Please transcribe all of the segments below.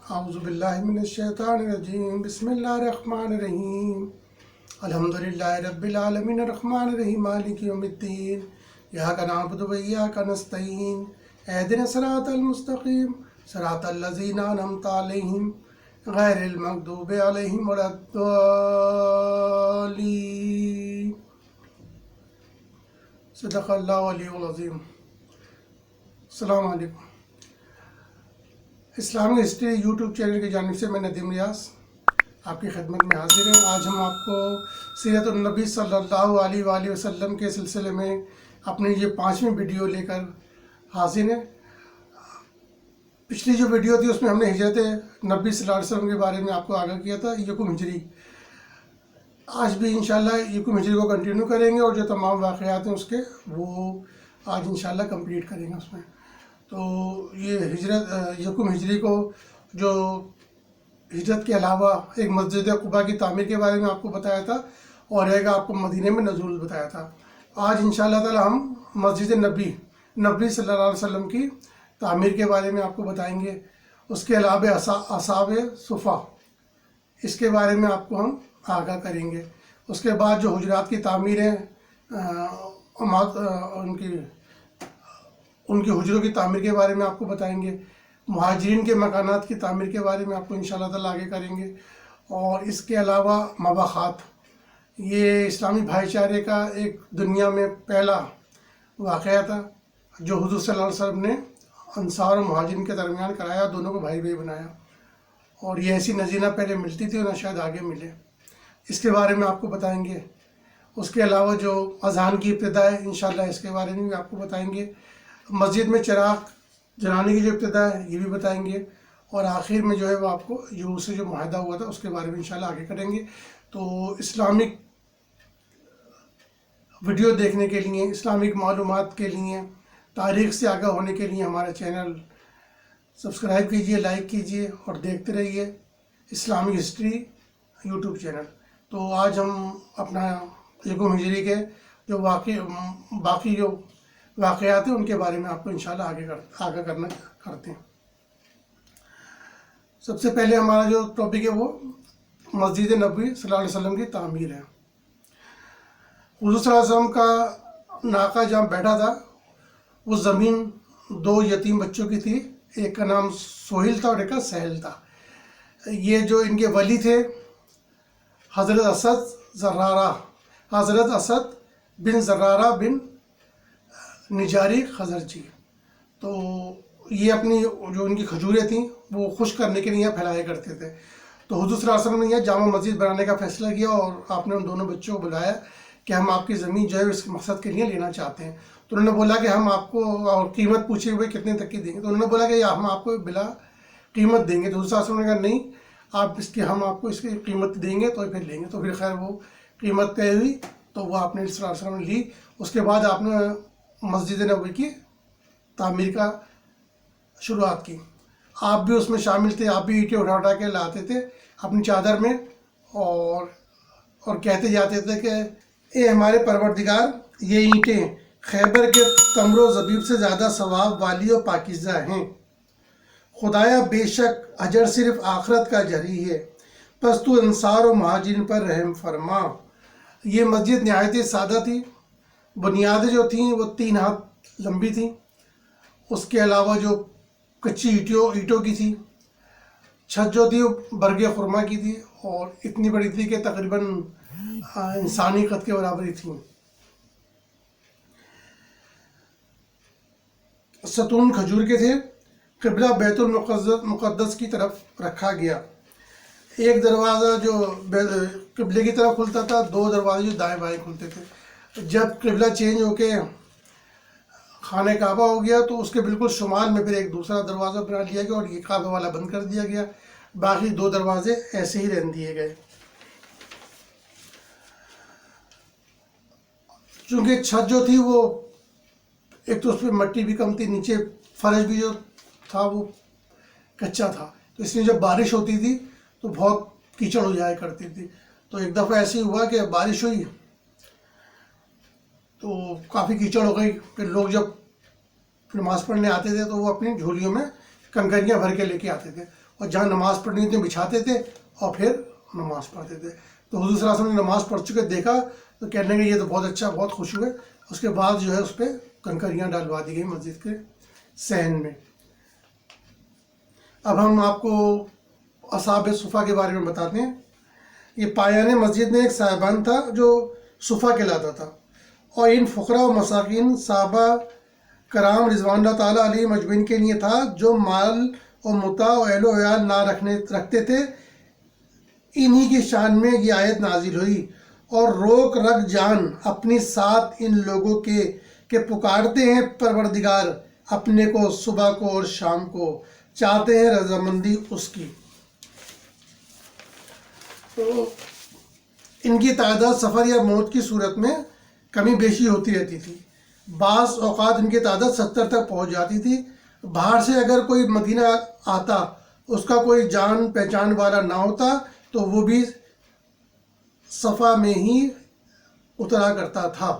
اعوذ باللہ من الشیطان الرجیم بسم اللہ الرحمن الرحیم الحمدللہ رب العالمین الرحمن الرحیم مالک یوم الدین ایاک نعبد و ایاک نستعین اہدنا الصراط المستقیم صراط الذین انعمت علیہم غیر المغضوب علیہم ولا الضالین۔ صدق اللہ علی العظیم۔ السلام علیکم۔ اسلامک ہسٹری یوٹیوب چینل کی جانب سے میں ندیم ریاض آپ کی خدمت میں حاضر ہیں۔ آج ہم آپ کو سیرت النبی صلی اللہ علیہ وآلہ وسلم کے سلسلے میں اپنی یہ 5ویں ویڈیو لے کر حاضر ہیں۔ پچھلی جو ویڈیو تھی اس میں ہم نے ہجرت نبی صلی اللہ علیہ وسلم کے بارے میں آپ کو آگاہ کیا تھا، یکم ہجری۔ آج بھی انشاءاللہ یکم ہجری کو کنٹینیو کریں گے اور جو تمام واقعات ہیں اس کے وہ آج انشاءاللہ کمپلیٹ کریں گے اس میں۔ تو یہ یکم ہجری کو جو ہجرت کے علاوہ ایک مسجد قباء کی تعمیر کے بارے میں آپ کو بتایا تھا اور ایک آپ کو مدینہ میں نزول بتایا تھا۔ آج انشاءاللہ تعالی ہم مسجد نبی صلی اللہ علیہ وسلم کی تعمیر کے بارے میں آپ کو بتائیں گے۔ اس کے علاوہ اصحاب صفا اس کے بارے میں آپ کو ہم آگاہ کریں گے۔ اس کے بعد جو حجرات کی تعمیر ہیں ان کی حجروں کی تعمیر کے بارے میں آپ کو بتائیں گے۔ مہاجرین کے مکانات کی تعمیر کے بارے میں آپ کو انشاءاللہ تعالیٰ آگے کریں گے۔ اور اس کے علاوہ مباحات، یہ اسلامی بھائی چارے کا ایک دنیا میں پہلا واقعہ تھا جو حضور صلی اللہ علیہ وسلم نے انصار اور مہاجرین کے درمیان کرایا، دونوں کو بھائی بھائی بنایا، اور یہ ایسی نظیر نہ پہلے ملتی تھی اور نہ شاید آگے ملے، اس کے بارے میں آپ کو بتائیں گے۔ اس کے علاوہ جو اذان کی ابتدا ہے انشاءاللہ اس کے بارے میں بھی آپ کو بتائیں گے۔ مسجد میں چراغ جلانے کی جو ابتدا ہے یہ بھی بتائیں گے، اور آخر میں جو ہے وہ آپ کو یہود سے جو معاہدہ ہوا تھا اس کے بارے میں انشاءاللہ آگے کریں گے۔ تو اسلامک ویڈیو دیکھنے کے لیے، اسلامک معلومات کے لیے، تاریخ سے آگاہ ہونے کے لیے ہمارا چینل سبسکرائب کیجئے، لائک کیجئے اور دیکھتے رہیے اسلامک ہسٹری یوٹیوب چینل۔ تو آج ہم اپنا یکم ہجری کے جو باقی جو واقعات ہیں ان کے بارے میں آپ کو انشاءاللہ آگاہ کرتے ہیں۔ سب سے پہلے ہمارا جو ٹاپک ہے وہ مسجد نبوی صلی اللہ علیہ وسلم کی تعمیر ہے۔ حضور صلی اللہ علیہ وسلم کا ناقہ جہاں بیٹھا تھا وہ زمین 2 یتیم بچوں کی تھی، ایک کا نام سہیل تھا اور ایک کا سہیل تھا۔ یہ جو ان کے ولی تھے حضرت اسد بن زرارہ بن نجاری خزرجی۔ تو یہ اپنی جو ان کی کھجوریں تھیں وہ خشک کرنے کے لیے یہاں پھیلایا کرتے تھے۔ تو حضور صلی اللہ علیہ وسلم نے یہاں جامع مسجد بنانے کا فیصلہ کیا اور آپ نے ان دونوں بچوں کو بلایا کہ ہم آپ کی زمین جو ہے اس مقصد کے لیے لینا چاہتے ہیں۔ تو انہوں نے بولا کہ ہم آپ کو، اور قیمت پوچھے ہوئے کتنے تک کی دیں گے، تو انہوں نے بولا کہ ہم آپ کو بلا قیمت دیں گے۔ تو حضور صلی اللہ علیہ وسلم نے کہا نہیں، ہم آپ کو اس کی قیمت دیں گے تو پھر لیں گے۔ تو پھر خیر وہ قیمت طے ہوئی تو وہ آپ نے صلی اللہ علیہ وسلم نے لی۔ اس کے بعد آپ نے مسجد نبوی کی تعمیر کا شروعات کی۔ آپ بھی اس میں شامل تھے، آپ بھی اینٹیں اٹھا کے لاتے تھے اپنی چادر میں اور کہتے جاتے تھے کہ اے ہمارے پروردگار، یہ اینٹیں خیبر کے تمر و زبیب سے زیادہ ثواب والی و پاکیزہ ہیں۔ خدایا بے شک اجر صرف آخرت کا جری ہے، پس تو انصار و مہاجرین پر رحم فرما۔ یہ مسجد نہایت سادہ تھی، بنیادیں جو تھیں وہ 3 ہاتھ لمبی تھیں، اس کے علاوہ جو کچی اینٹوں کی تھی، چھت جو تھی وہ برگ خرما کی تھی اور اتنی بڑی تھی کہ تقریباً انسانی قد کے برابر تھیں۔ ستون کھجور کے تھے، قبلہ بیت المقدس کی طرف رکھا گیا۔ ایک دروازہ جو قبلے کی طرف کھلتا تھا، 2 دروازے جو دائیں بائیں کھلتے تھے۔ جب قبلہ چینج ہو کے خانہ کعبہ ہو گیا تو اس کے بالکل شمال میں پھر ایک دوسرا دروازہ بنا لیا گیا اور یہ کعبہ والا بند کر دیا گیا، باقی 2 دروازے ایسے ہی رہنے دیے گئے۔ چونکہ چھت جو تھی وہ ایک تو اس پہ مٹی بھی کم تھی، نیچے فرش بھی جو تھا وہ کچا تھا، تو اس لیے جب بارش ہوتی تھی تو بہت کیچڑ ہو جایا کرتی تھی۔ تو ایک دفعہ ایسے ہی ہوا کہ بارش ہوئی تو کافی کیچڑ ہو گئی۔ پھر لوگ جب نماز پڑھنے آتے تھے تو وہ اپنی جھولیوں میں کنکریاں بھر کے لے کے آتے تھے اور جہاں نماز پڑھنی تھی بچھاتے تھے اور پھر نماز پڑھتے تھے. تو حضور صلی اللہ علیہ وسلم نے نماز پڑھ چکے دیکھا تو کہنے لگے یہ تو بہت اچھا، بہت خوش ہوئے. اس کے بعد جو ہے اس پہ کنکریاں ڈالوا دی گئی مسجد کے صحن میں. اب ہم آپ کو اصحاب صفا کے بارے میں بتاتے ہیں. یہ پایان مسجد میں ایک صاحبان تھا جو صفا کہلاتا تھا، اور ان فقراء و مساکین صحابہ کرام رضوان اللہ تعالیٰ علیہ مجمعین کے لیے تھا جو مال و متاع و اہل و عیال نہ رکھتے تھے. انہی کی شان میں یہ آیت نازل ہوئی، اور روک رکھ جان اپنی ساتھ ان لوگوں کے پکارتے ہیں پروردگار اپنے کو صبح کو اور شام کو، چاہتے ہیں رضامندی اس کی. تو ان کی تعداد سفر یا موت کی صورت میں کمی بیشی ہوتی رہتی تھی. بعض اوقات ان کی تعداد 70 تک پہنچ جاتی تھی. باہر سے اگر کوئی مدینہ آتا، اس کا کوئی جان پہچان والا نہ ہوتا تو وہ بھی صفا میں ہی اترا کرتا تھا.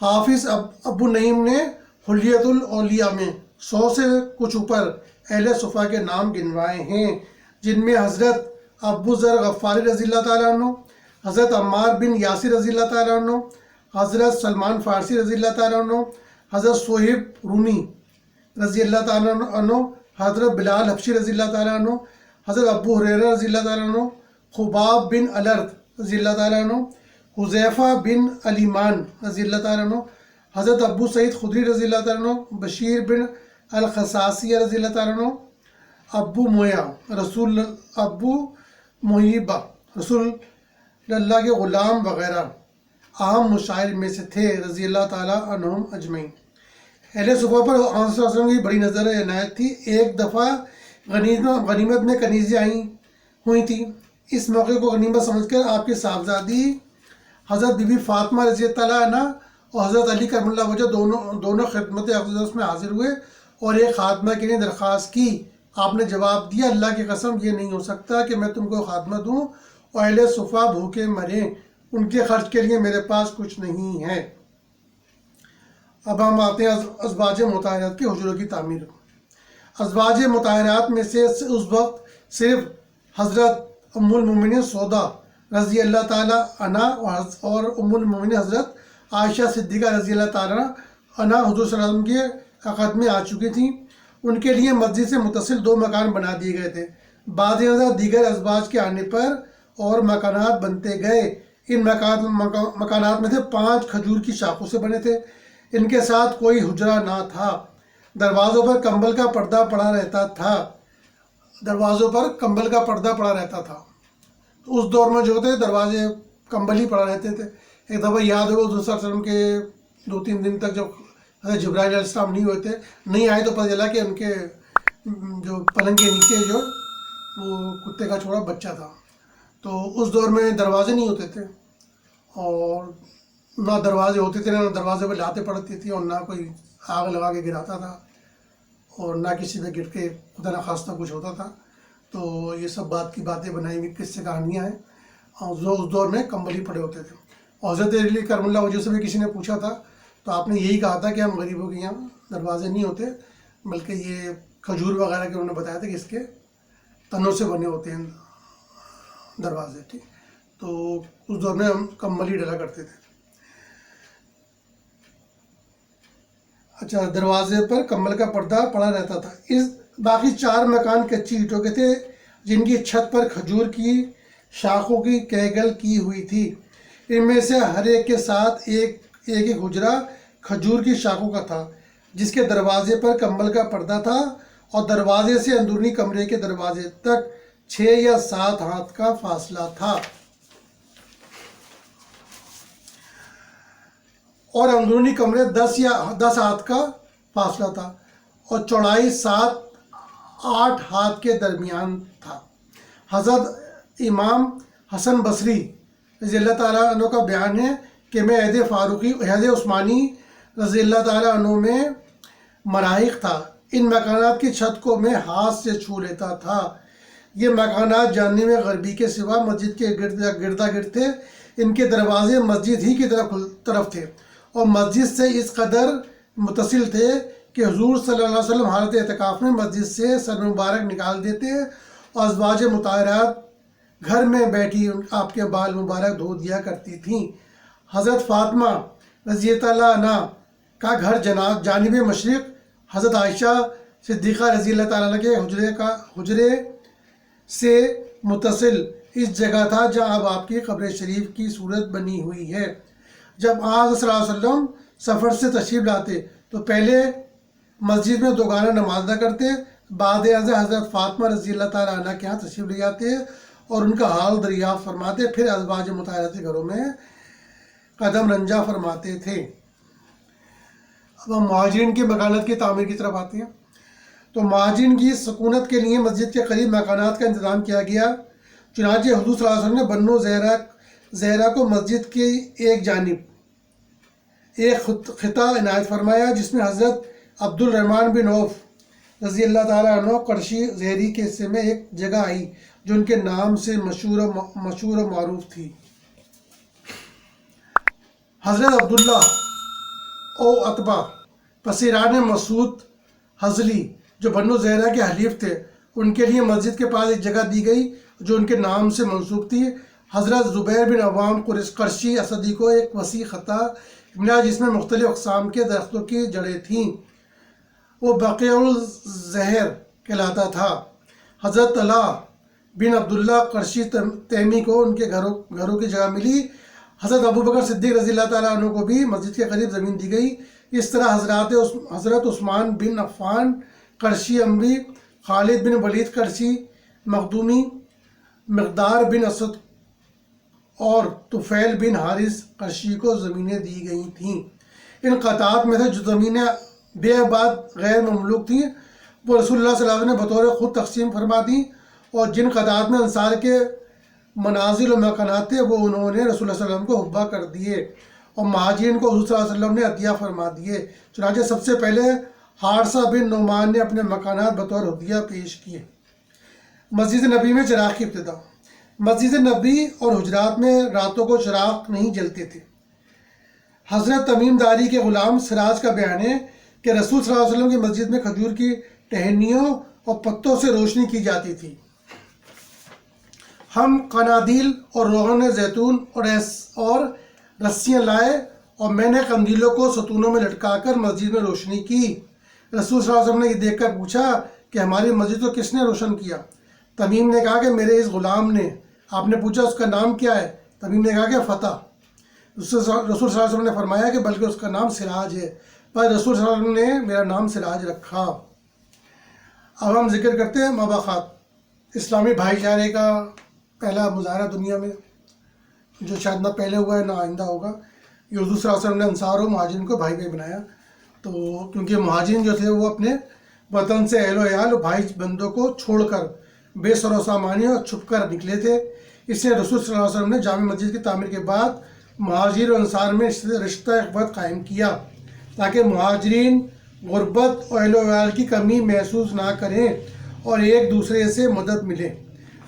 حافظ ابو نعیم نے حلیت الاولیاء میں 100 سے کچھ اوپر اہل صفا کے نام گنوائے ہیں، جن میں حضرت ابو ذر غفاری رضی اللہ تعالیٰ عنہ، حضرت عمار بن یاسر رضی اللہ تعالیٰ عنہ، حضرت سلمان فارسی رضی اللہ تعالیٰ عنہ، حضرت صہیب رومی رضی اللہ تعالیٰ عنہ، حضرت بلال حبشی رضی اللہ تعالیٰ عنہ، حضرت ابو ہریرہ رضی اللہ تعالیٰ عنہ، خباب بن الارت رضی اللہ تعالیٰ عنہ، حذیفہ بن الیمان رضی اللہ تعالیٰ عنہ، حضرت ابو سعید خدری رضی اللہ تعالیٰ عنہ، بشیر بن الخصاصیہ رضی اللہ تعالیٰ عنہ، ابو محیبہ رسول اللہ کے غلام وغیرہ اہم مشاعر میں سے تھے رضی اللہ تعالیٰ عنہم اجمعین. اہل صفا پر آن صلی اللہ علیہ وسلم کی بڑی نظر عنایت تھی. ایک دفعہ غنیمت میں کنیزیں آئی ہوئی تھیں. اس موقع کو غنیمت سمجھ کر آپ کی صاحبزادی حضرت بی بی فاطمہ رضی اللہ عنہ اور حضرت علی کرم اللہ وجہ دونوں خدمت اقدس میں حاضر ہوئے اور ایک خاتمہ کے لیے درخواست کی. آپ نے جواب دیا، اللہ کی قسم یہ نہیں ہو سکتا کہ میں تم کو خاتمہ دوں اور اہل صفا بھوکے مریں، ان کے خرچ کے لیے میرے پاس کچھ نہیں ہے. اب ہم آتے ہیں ازواج مطہرات کے حجروں کی تعمیر. ازواج مطہرات میں سے اس وقت صرف حضرت ام المومنین سودا رضی اللہ تعالیٰ عنہ اور ام المومنین حضرت عائشہ صدیقہ رضی اللہ تعالیٰ عنہ حضور صلی اللہ علیہ وسلم کے عقد میں آ چکی تھیں. ان کے لیے مسجد سے متصل 2 مکان بنا دیے گئے تھے. بعد ازاں دیگر ازواج کے آنے پر اور مکانات بنتے گئے. ان مکانات میں سے 5 کھجور کی شاخوں سے بنے تھے. ان کے ساتھ کوئی حجرہ نہ تھا. دروازوں پر کمبل کا پردہ پڑا رہتا تھا. اس دور میں جو تھے دروازے کمبل ہی پڑا رہتے تھے. ایک دفعہ یاد ہوگا حضور صلی اللہ علیہ وسلم کے 2-3 دن تک جب حضرت جبرائیل علیہ السلام نہیں آئے تو پتہ چلا کہ ان کے جو پلنگ کے نیچے جو وہ کتے کا چھوڑا بچہ تھا. تو اس دور میں دروازے نہیں ہوتے تھے اور نہ دروازے ہوتے تھے، نہ دروازے پہ لاتیں پڑتی تھی اور نہ کوئی آگ لگا کے گراتا تھا اور نہ کسی پہ گر کے خدا نخواستہ کچھ ہوتا تھا. تو یہ سب باتیں بنائی ہوئی قصے کہانیاں ہیں اور جو اس دور میں کمبل ہی پڑے ہوتے تھے. اور حضرت علی کرم اللہ وجہ سے بھی کسی نے پوچھا تھا تو آپ نے یہی کہا تھا کہ ہم غریبوں کے یہاں دروازے نہیں ہوتے بلکہ یہ کھجور وغیرہ کے انہوں نے بتایا تھا کہ اس کے تنوں سے بنے ہوتے ہیں دروازے. ٹھیک، تو اس دور میں ہم کمبل ہی ڈلا کرتے تھے. اچھا، دروازے پر کمبل کا پردہ پڑا رہتا تھا. باقی 4 مکان کچی اینٹوں کے تھے جن کی چھت پر کھجور کی شاخوں کی کہگل کی ہوئی تھی. ان میں سے ہر ایک کے ساتھ ایک حجرہ کھجور کی شاخوں کا تھا جس کے دروازے پر کمبل کا پردہ تھا اور دروازے سے اندرونی کمرے کے دروازے تک 6 یا 7 ہاتھ کا فاصلہ تھا اور اندرونی کمرے 10 ہاتھ کا فاصلہ تھا اور چوڑائی 7-8 ہاتھ کے درمیان تھا. حضرت امام حسن بصری رضی اللہ تعالیٰ عنہ کا بیان ہے کہ میں عہد عثمانی رضی اللہ تعالیٰ عنہ میں مراحق تھا. ان مکانات کی چھت کو میں ہاتھ سے چھو لیتا تھا. یہ مکانات جاننے میں غربی کے سوا مسجد کے گردا گرد تھے. ان کے دروازے مسجد ہی کی طرف تھے اور مسجد سے اس قدر متصل تھے کہ حضور صلی اللہ علیہ وسلم حالت اعتکاف میں مسجد سے سر مبارک نکال دیتے اور ازواج مطہرات گھر میں بیٹھی آپ کے بال مبارک دھو دیا کرتی تھیں۔ حضرت فاطمہ رضی اللہ عنہ کا گھر جانب مشرق حضرت عائشہ صدیقہ رضی اللہ تعالیٰ عنہ کے حجرے سے متصل اس جگہ تھا جہاں اب آپ کی قبر شریف کی صورت بنی ہوئی ہے۔ جب آج صلی اللہ علیہ وسلم سفر سے تشریف لاتے تو پہلے مسجد میں دوگانہ نماز ادا کرتے، بعد ازاں حضرت فاطمہ رضی اللہ تعالیٰ عنہ کے یہاں تشریف لے جاتے اور ان کا حال دریافت فرماتے، پھر ازواج مطہرات کے گھروں میں قدم رنجہ فرماتے تھے۔ اب ہم مہاجرین کی مکانات کی تعمیر کی طرف آتے ہیں۔ تو مہاجرین کی سکونت کے لیے مسجد کے قریب مکانات کا انتظام کیا گیا۔ چنانچہ حضور صلی اللہ علیہ وسلم نے بنو زہرہ کو مسجد کی ایک جانب ایک خطہ عنایت فرمایا، جس میں حضرت عبد الرحمن بن عوف رضی اللہ تعالیٰ عنہ قرشی زہری کے حصے میں ایک جگہ آئی جو ان کے نام سے مشہور و معروف تھی۔ حضرت عبداللہ او عتبہ پسیران مسعود حضلی جو بنو زہرہ کے حلیف تھے، ان کے لیے مسجد کے پاس ایک جگہ دی گئی جو ان کے نام سے منسوب تھی۔ حضرت زبیر بن عوام قرشی اسدی کو ایک وسیع خطہ ملا جس میں مختلف اقسام کے درختوں کی جڑیں تھیں، وہ بقیع الزہر کہلاتا تھا۔ حضرت طلحہ بن عبداللہ قرشی تیمی کو ان کے گھروں کی جگہ ملی۔ حضرت ابوبکر صدیق رضی اللہ تعالیٰ عنہ کو بھی مسجد کے قریب زمین دی گئی۔ اس طرح حضرت عثمان بن عفان قرشی اموی، خالد بن ولید قرشی مخدومی، مقدار بن اسد اور طفیل بن حارث قرشی کو زمینیں دی گئی تھیں۔ ان قطعات میں سے جو زمینیں بے آباد غیر مملوک تھیں وہ رسول اللہ صلی اللہ علیہ وسلم نے بطور خود تقسیم فرما دیں، اور جن قطعات میں انصار کے منازل و مکانات تھے وہ انہوں نے رسول اللہ صلی اللہ علیہ وسلم کو حبہ کر دیے اور مہاجرین کو حضور صلی اللہ علیہ وسلم نے عطیہ فرما دیے۔ چنانچہ سب سے پہلے حارثہ بن نعمان نے اپنے مکانات بطور عطیہ پیش کیے۔ مسجد نبی میں چراغ کی ابتدا۔ مسجد نبی اور حجرات میں راتوں کو چراغ نہیں جلتے تھے۔ حضرت تمیم داری کے غلام سراج کا بیان ہے کہ رسول صلی اللہ علیہ وسلم کی مسجد میں کھجور کی ٹہنیوں اور پتوں سے روشنی کی جاتی تھی۔ ہم قنادیل اور روغن زیتون اور رسیاں لائے اور میں نے قندیلوں کو ستونوں میں لٹکا کر مسجد میں روشنی کی۔ رسول صلی اللہ علیہ وسلم نے یہ دیکھ کر پوچھا کہ ہماری مسجد کو کس نے روشن کیا؟ تمیم نے کہا کہ میرے اس غلام نے۔ آپ نے پوچھا اس کا نام کیا ہے؟ تمیم نے کہا کہ فتح۔ رسول صلی اللہ علیہ وسلم نے فرمایا کہ بلکہ اس کا نام سراج ہے، پر رسول صلی اللہ علیہ وسلم نے میرا نام سراج رکھا۔ اب ہم ذکر کرتے ہیں مابخات اسلامی بھائی چارے کا پہلا مظاہرہ دنیا میں، جو شاید نہ پہلے ہوا ہے نہ آئندہ ہوگا۔ یہ حضور صلی اللہ علیہ وسلم نے انصار و مہاجرین کو بھائی بھائی بنایا، تو کیونکہ مہاجرین جو تھے وہ اپنے وطن سے اہل و عیال اور بھائی بندوں کو چھوڑ کر بے سر و سامانی اور چھپ کر نکلے تھے، اس لیے رسول صلی اللہ علیہ وسلم نے جامع مسجد کی تعمیر کے بعد مہاجر و انصار میں رشتہ اخوت قائم کیا تاکہ مہاجرین غربت اور اہل و عیال کی کمی محسوس نہ کریں اور ایک دوسرے سے مدد ملے۔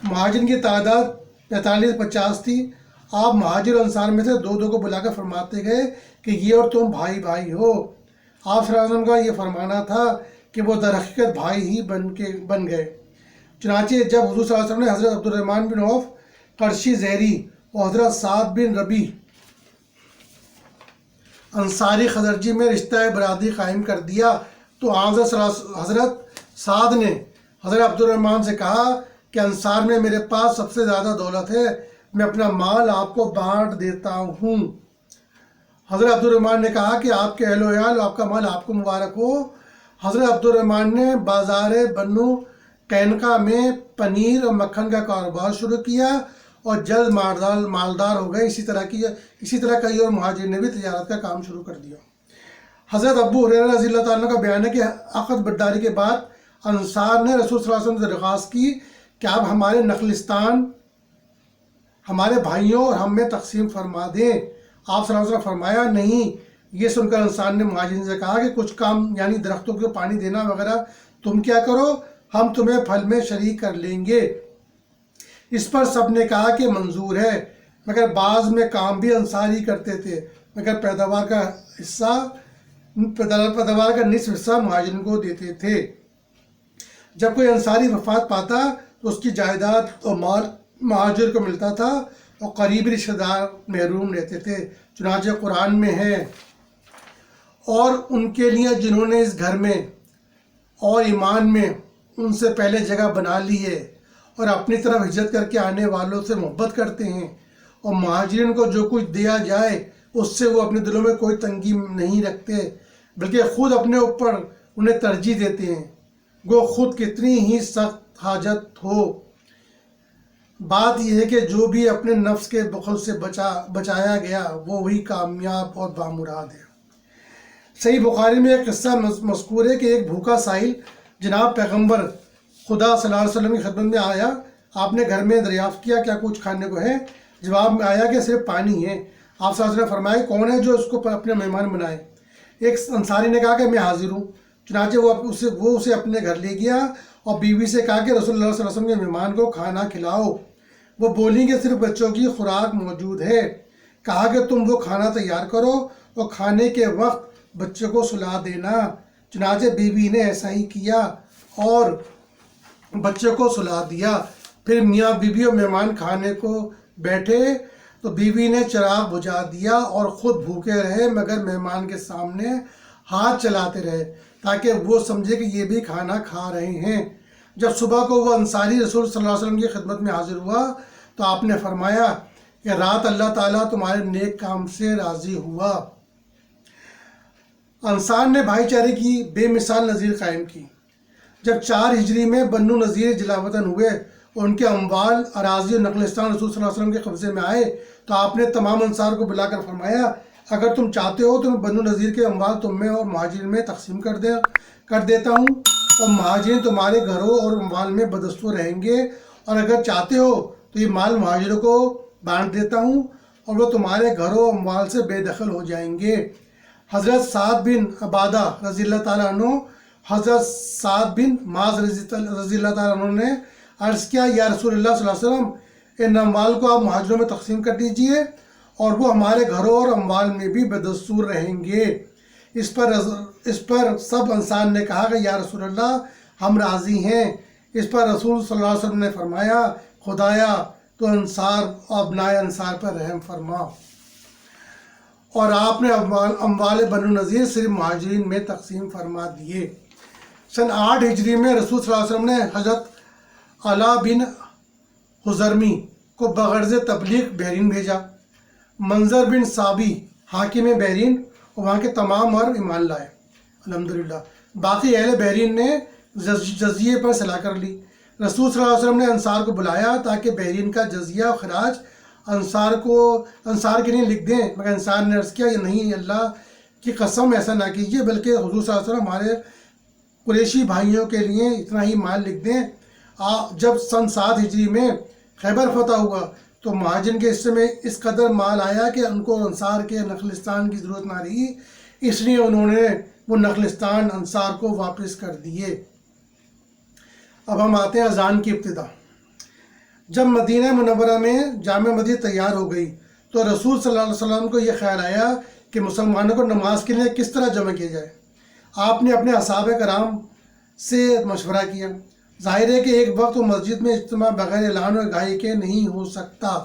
مہاجرین کی تعداد 45-50 تھی۔ آپ مہاجر و انصار میں سے دو دو کو بلا کر فرماتے گئے کہ یہ اور تم بھائی بھائی ہو۔ آپ صلی اللہ علیہ وسلم کا یہ فرمانا تھا کہ وہ در حقیقت بھائی ہی بن گئے۔ چنانچہ جب حضور صلی اللہ علیہ وسلم نے حضرت عبد الرحمن بن عوف قرشی زہری اور حضرت سعد بن ربیع انصاری خزرجی میں رشتہ برادری قائم کر دیا تو حضرت سعد نے حضرت عبد الرحمن سے کہا کہ انصار میں میرے پاس سب سے زیادہ دولت ہے، میں اپنا مال آپ کو بانٹ دیتا ہوں۔ حضرت عبد الرحمن نے کہا کہ آپ کے اہل و عیال آپ کا مال آپ کو مبارک ہو۔ حضرت عبد الرحمن نے بازار بنو قینقاع میں پنیر اور مکھن کا کاروبار شروع کیا اور جلد مالدار ہو گئے۔ اسی طرح کئی اور مہاجرین نے بھی تجارت کا کام شروع کر دیا۔ حضرت ابو ہریرہ رضی اللہ تعالیٰ عنہ کا بیان ہے کہ عقد بداری کے بعد انصار نے رسول صلی اللہ علیہ وسلم سے درخواست کی کہ آپ ہمارے نخلستان ہمارے بھائیوں اور ہم میں تقسیم فرما دیں۔ آپ صلی اللہ علیہ وسلم فرمایا نہیں۔ یہ سن کر انصار نے مہاجرین سے کہا کہ کچھ کام یعنی درختوں کو پانی دینا وغیرہ تم کیا کرو، ہم تمہیں پھل میں شریک کر لیں گے۔ اس پر سب نے کہا کہ منظور ہے، مگر بعض میں کام بھی انصار ہی کرتے تھے، مگر پیداوار کا حصہ پیداوار کا نصف حصہ مہاجرین کو دیتے تھے۔ جب کوئی انصاری وفات پاتا تو اس کی جائیداد اور مال مہاجر کو ملتا تھا اور قریبی رشتہ دار محروم رہتے تھے۔ چنانچہ قرآن میں ہے، اور ان کے لیے جنہوں نے اس گھر میں اور ایمان میں ان سے پہلے جگہ بنا لی ہے اور اپنی طرف ہجرت کر کے آنے والوں سے محبت کرتے ہیں، اور مہاجرین کو جو کچھ دیا جائے اس سے وہ اپنے دلوں میں کوئی تنگی نہیں رکھتے، بلکہ خود اپنے اوپر انہیں ترجیح دیتے ہیں، گو خود کتنی ہی سخت حاجت ہو۔ بات یہ ہے کہ جو بھی اپنے نفس کے بخل سے بچایا گیا وہ وہی کامیاب اور بامراد ہے۔ صحیح بخاری میں ایک قصہ مذکور ہے کہ ایک بھوکا سائل جناب پیغمبر خدا صلی اللہ علیہ وسلم کی خدمت میں آیا۔ آپ نے گھر میں دریافت کیا کیا کچھ کھانے کو ہے؟ جواب میں آیا کہ صرف پانی ہے۔ آپ صلی اللہ علیہ وسلم نے فرمایا کون ہے جو اس کو اپنے مہمان بنائے؟ ایک انصاری نے کہا کہ میں حاضر ہوں۔ چنانچہ وہ اسے اپنے گھر لے گیا اور بیوی سے کہا کہ رسول اللہ صلی اللہ علیہ وسلم کے مہمان کو کھانا کھلاؤ۔ وہ بولی کہ صرف بچوں کی خوراک موجود ہے۔ کہا کہ تم وہ کھانا تیار کرو اور کھانے کے وقت بچوں کو سلا دینا۔ چنانچہ بیوی نے ایسا ہی کیا اور بچوں کو سلا دیا۔ پھر میاں بیوی اور مہمان کھانے کو بیٹھے تو بیوی نے چراغ بجھا دیا اور خود بھوکے رہے، مگر مہمان کے سامنے ہاتھ چلاتے رہے تاکہ وہ سمجھے کہ یہ بھی کھانا کھا رہے ہیں۔ جب صبح کو وہ انصاری رسول صلی اللہ علیہ وسلم کی خدمت میں حاضر ہوا تو آپ نے فرمایا کہ رات اللہ تعالیٰ تمہارے نیک کام سے راضی ہوا۔ انصار نے بھائی چارے کی بے مثال نظیر قائم کی۔ جب 4 ہجری میں بنو نذیر جلا وطن ہوئے اور ان کے اموال، اراضی اور نخلستان رسول صلی اللہ علیہ وسلم کے قبضے میں آئے تو آپ نے تمام انصار کو بلا کر فرمایا اگر تم چاہتے ہو تو میں بنو نذیر کے اموال تم میں اور مہاجرین میں تقسیم کر دیتا ہوں، اور مہاجرین تمہارے گھروں اور اموال میں بدستور رہیں گے، اور اگر چاہتے ہو تو یہ مال مہاجروں کو بانٹ دیتا ہوں اور وہ تمہارے گھروں اور اموال سے بے دخل ہو جائیں گے۔ حضرت سعد بن عبادہ رضی اللہ تعالیٰ عنہ، حضرت سعد بن معاذ رضی اللہ تعالیٰ عنہ نے عرض کیا یا رسول اللہ صلی اللہ علیہ وسلم، ان اموال کو آپ مہاجروں میں تقسیم کر دیجئے اور وہ ہمارے گھروں اور اموال میں بھی بدستور رہیں گے۔ اس پر سب انصار نے کہا کہ یا رسول اللہ ہم راضی ہیں۔ اس پر رسول صلی اللہ علیہ وسلم نے فرمایا خدایا تو انصار اور ابنائے انصار پر رحم فرما، اور آپ نے اموال بنو نذیر صرف مہاجرین میں تقسیم فرما دیے۔ سن 8 ہجری میں رسول صلی اللہ علیہ وسلم نے حضرت علا بن حضرمی کو بغرض تبلیغ بحرین بھیجا۔ منظر بن صابی حاکم بحرین اور وہاں کے تمام عرب ایمان لائے الحمدللہ۔ باقی اہل بحرین نے جزیے پر صلاح کر لی۔ رسول صلی اللہ علیہ وسلم نے انصار کو بلایا تاکہ بحرین کا جزیہ و خراج انصار کے لیے لکھ دیں، مگر انصار نے عرض کیا یہ نہیں، اللہ کی قسم ایسا نہ کیجیے، بلکہ حضور صلی اللہ علیہ وسلم ہمارے قریشی بھائیوں کے لیے اتنا ہی مال لکھ دیں۔ جب سن 7 ہجری میں خیبر فتح ہوا تو مہاجرین کے حصے میں اس قدر مال آیا کہ ان کو انصار کے نخلستان کی ضرورت نہ رہی، اس لیے انہوں نے وہ نخلستان انصار کو واپس کر دیے۔ اب ہم آتے ہیں اذان کی ابتدا۔ جب مدینہ منورہ میں جامع مسجد تیار ہو گئی تو رسول صلی اللہ علیہ وسلم کو یہ خیال آیا کہ مسلمانوں کو نماز کے لیے کس طرح جمع کیا جائے۔ آپ نے اپنے اصحاب کرام سے مشورہ کیا۔ ظاہر ہے کہ ایک وقت و مسجد میں اجتماع بغیر اعلان اور آگاہی کے نہیں ہو سکتا،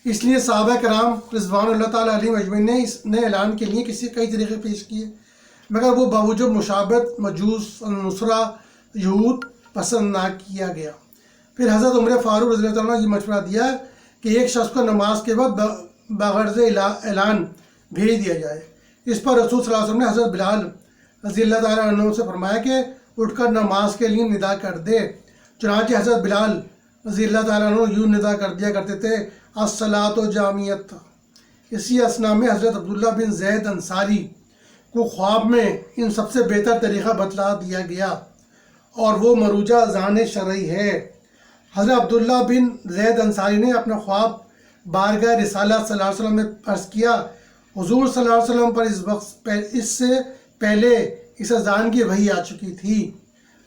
اس لیے صحابہ کرام رضوان اللہ تعالیٰ علیہم اجمعین نے اعلان کے لیے کئی طریقے پیش کیے، مگر وہ باوجود مشابہت مجوس نصرہ یہود پسند نہ کیا گیا۔ پھر حضرت عمر فاروق رضی اللہ عنہ نے یہ مشورہ دیا کہ ایک شخص کو نماز کے وقت بغرض اعلان بھیج دیا جائے۔ اس پر رسول صلی اللہ علیہ وسلم نے حضرت بلال رضی اللہ تعالیٰ عنہ سے فرمایا کہ اٹھ کر نماز کے لیے ندا کر دے۔ چنانچہ حضرت بلال رضی اللہ تعالیٰ عنہ یوں ندا کر دیا کرتے تھے الصلاۃ جامعۃ۔ اسی اثنا میں حضرت عبداللہ بن زید انصاری کو خواب میں ان سب سے بہتر طریقہ بتلا دیا گیا اور وہ مروجہ اذان شرعی ہے۔ حضرت عبداللہ بن زید انصاری نے اپنا خواب بارگاہ رسالت صلی اللہ علیہ وسلم میں عرض کیا، حضور صلی اللہ علیہ وسلم پر اس سے پہلے اس اذان کی وحی آ چکی تھی۔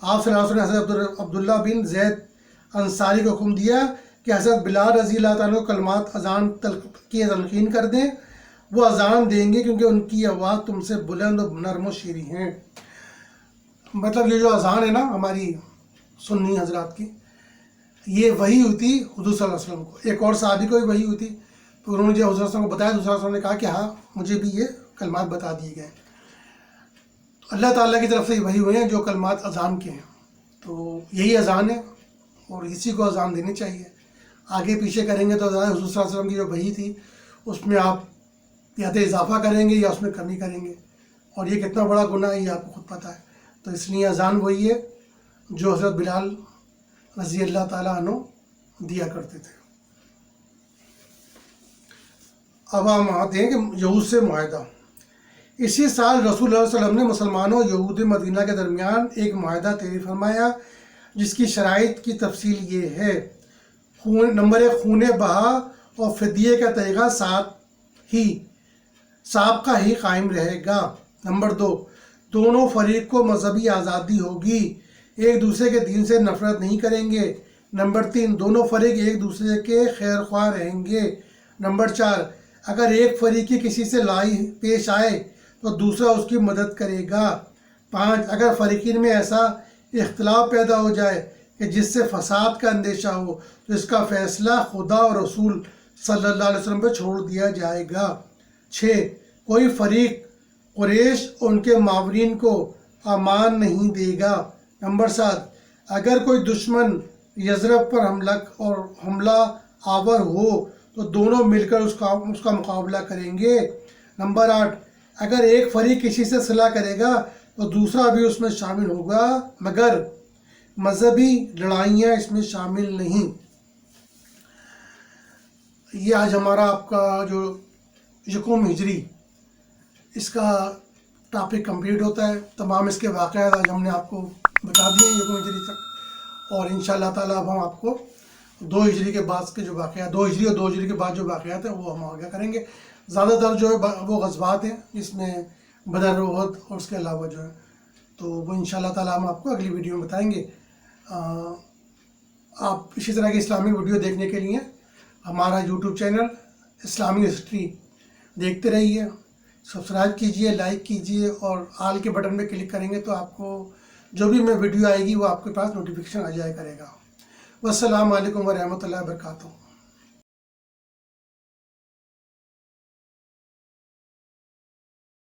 آپ صلی اللہ علیہ وسلم نے حضرت عبداللہ بن زید انصاری کو حکم دیا کہ حضرت بلال رضی اللہ تعالیٰ کو کلمات اذان کی تلقین کر دیں وہ اذان دیں گے کیونکہ ان کی آواز تم سے بلند و نرم و شیریں ہیں. مطلب یہ جو اذان ہے نا ہماری سنی حضرات کی، یہ وحی ہوتی حضور صلی اللہ علیہ وسلم کو. ایک اور صحابی کو بھی وحی ہوتی، تو انہوں نے جب حضور صلی اللہ علیہ وسلم کو بتایا، حضور صلی اللہ علیہ وسلم نے کہا کہ ہاں مجھے بھی یہ کلمات بتا دیے گئے. اللہ تعالیٰ کی طرف سے یہ وحی ہوئے ہیں جو کلمات اذان کے ہیں. تو یہی اذان ہے اور اسی کو اذان دینی چاہیے. آگے پیچھے کریں گے تو حضور صلی اللہ علیہ وسلم کی جو وحی تھی اس میں آپ یا تو اضافہ کریں گے یا اس میں کمی کریں گے، اور یہ کتنا بڑا گناہ ہے یہ آپ کو خود پتہ ہے. تو اس لیے اذان وہی ہے جو حضرت بلال رضی اللہ تعالیٰ عنہ دیا کرتے تھے. اب ہم آتے ہیں کہ یہود سے معاہدہ. اسی سال رسول اللہ صلی اللہ علیہ وسلم نے مسلمانوں اور یہود مدینہ کے درمیان ایک معاہدہ طے فرمایا جس کی شرائط کی تفصیل یہ ہے. نمبر 1، خون بہا اور فدیے کا طریقہ سابقہ ہی قائم رہے گا. نمبر 2، دونوں فریق کو مذہبی آزادی ہوگی، ایک دوسرے کے دین سے نفرت نہیں کریں گے. نمبر 3، دونوں فریق ایک دوسرے کے خیر خواہ رہیں گے. نمبر 4، اگر ایک فریق کی کسی سے لڑائی پیش آئے تو دوسرا اس کی مدد کرے گا. 5، اگر فریقین میں ایسا اختلاف پیدا ہو جائے کہ جس سے فساد کا اندیشہ ہو تو اس کا فیصلہ خدا اور رسول صلی اللہ علیہ وسلم پہ چھوڑ دیا جائے گا. 6، کوئی فریق قریش اور ان کے معاونین کو امان نہیں دے گا. نمبر 7، اگر کوئی دشمن یثرب پر حملہ آور ہو تو دونوں مل کر اس کا مقابلہ کریں گے. نمبر 8، اگر ایک فریق کسی سے صلح کرے گا تو دوسرا بھی اس میں شامل ہوگا مگر مذہبی لڑائیاں اس میں شامل نہیں. یہ آج ہمارا آپ کا جو یکم ہجری اس کا ٹاپک کمپلیٹ ہوتا ہے. تمام اس کے واقعات آج ہم نے آپ کو بتا دیے ہیں یکم ہجری تک، اور انشاءاللہ تعالیٰ اب ہم آپ کو 2 ہجری کے بعد کے جو واقعات، 2 ہجری اور 2 ہجری کے بعد جو واقعات ہیں وہ ہم آگے کریں گے. زیادہ تر جو ہے وہ غزوات ہیں جس میں بدر، احد اور اس کے علاوہ جو ہے، تو وہ انشاءاللہ تعالیٰ ہم آپ کو اگلی ویڈیو میں بتائیں گے. آپ اسی طرح کی اسلامی ویڈیو دیکھنے کے لیے ہمارا یوٹیوب چینل اسلامی ہسٹری دیکھتے رہیے. سبسکرائب کیجئے، لائک کیجئے، اور آل کے بٹن پہ کلک کریں گے تو آپ کو جو بھی میں ویڈیو آئے گی وہ آپ کے پاس نوٹیفیکیشن آ جائے کرے گا. والسلام علیکم ورحمۃ اللہ وبرکاتہ.